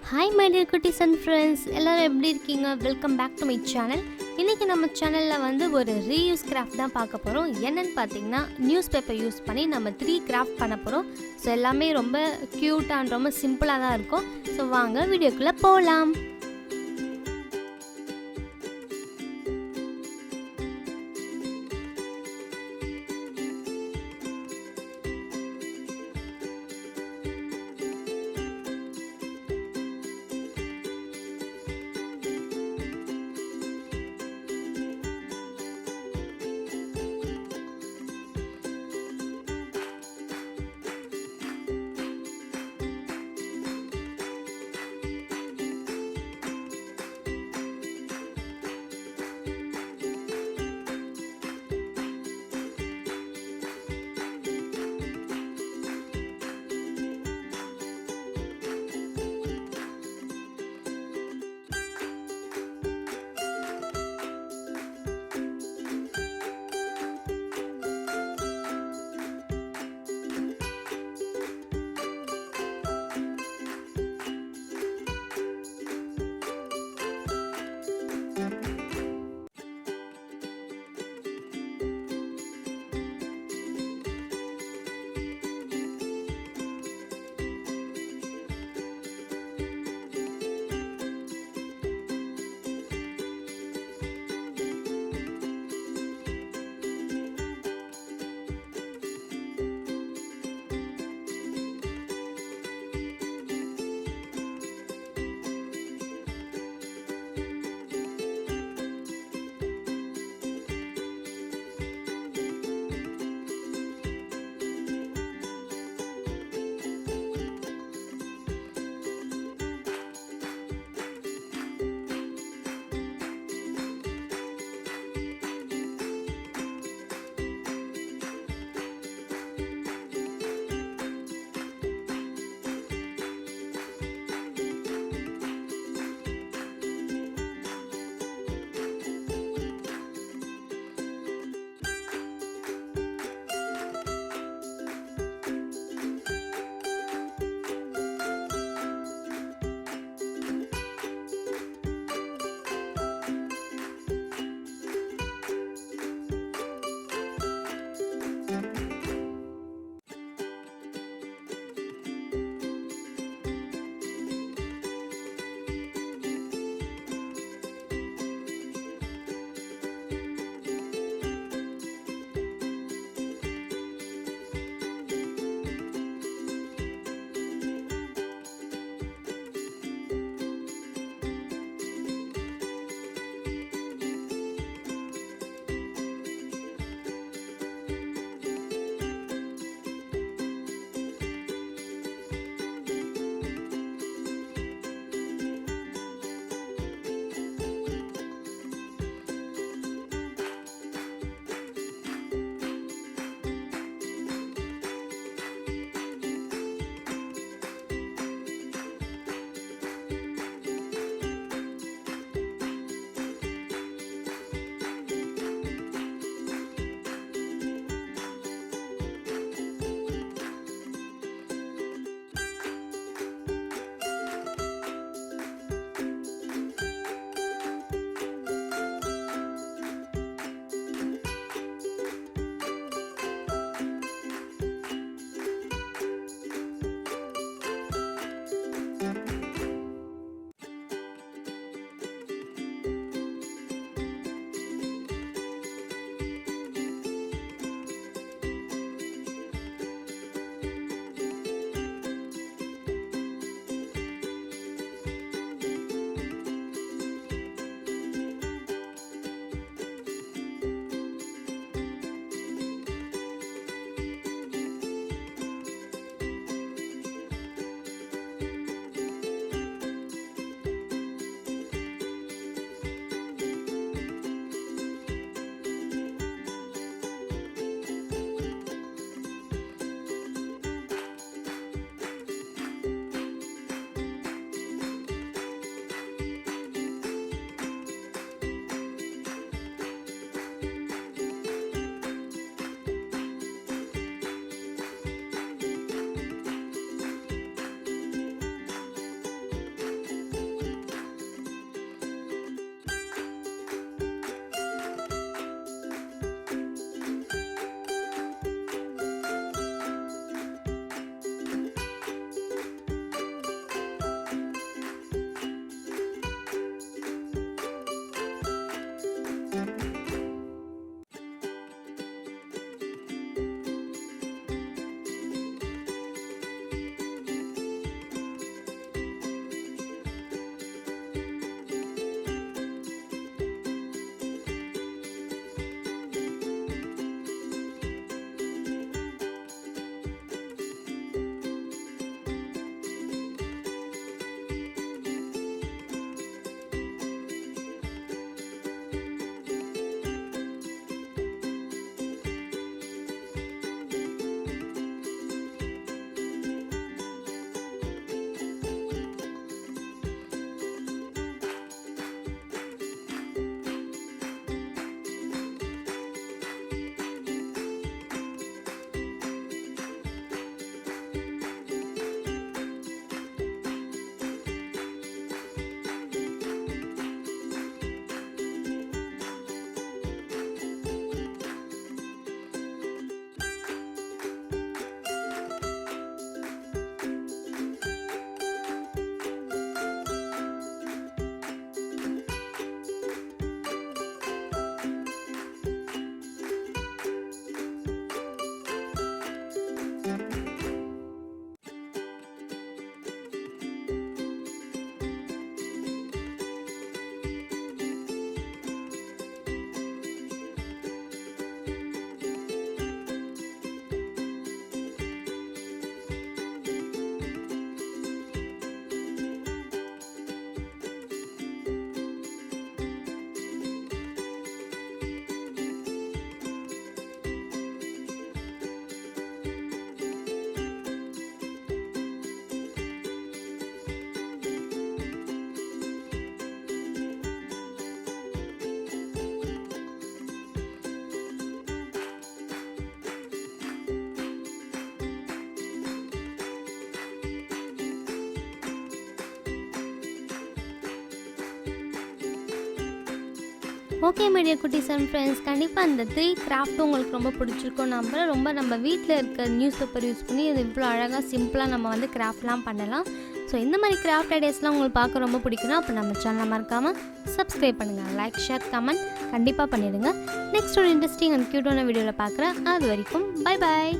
Hi my dear குட்டீஸ் and friends, எல்லோரும் எப்படி இருக்கீங்க? Welcome back to my channel. இன்றைக்கி நம்ம சேனலில் ஒரு ரீயூஸ் கிராஃப்ட் தான் பார்க்க போகிறோம். என்னென்னு பார்த்தீங்கன்னா, நியூஸ் பேப்பர் யூஸ் பண்ணி நம்ம 3 கிராஃப்ட் பண்ண போகிறோம். ஸோ எல்லாமே ரொம்ப க்யூட்டாக அண்ட் ரொம்ப சிம்பிளாக தான் இருக்கும். ஸோ வாங்க வீடியோக்குள்ளே போகலாம். ஓகே மீடியா குட்டீஸ் அண்ட் ஃப்ரெண்ட்ஸ், கண்டிப்பாக அந்த 3 கிராஃப்ட்டும் உங்களுக்கு ரொம்ப பிடிச்சிருக்கும். நம்ம வீட்டில் இருக்க நியூஸ் பேப்பர் யூஸ் பண்ணி இது இவ்வளோ அழகாக சிம்பிளாக நம்ம வந்து கிராஃப்ட்லாம் பண்ணலாம். ஸோ இந்த மாதிரி கிராஃப்ட் ஐடியாஸ்லாம் உங்களுக்கு பார்க்க ரொம்ப பிடிக்குன்னா அப்போ நம்ம சேனலை மறக்காமல் சப்ஸ்கிரைப் பண்ணுங்கள். லைக், ஷேர், கமெண்ட் கண்டிப்பாக பண்ணிவிடுங்க. நெக்ஸ்ட் ஒரு இன்ட்ரெஸ்டிங் அண்ட் க்யூட்டான வீடியோவில் பார்க்குறேன். அது வரைக்கும் பை பாய்.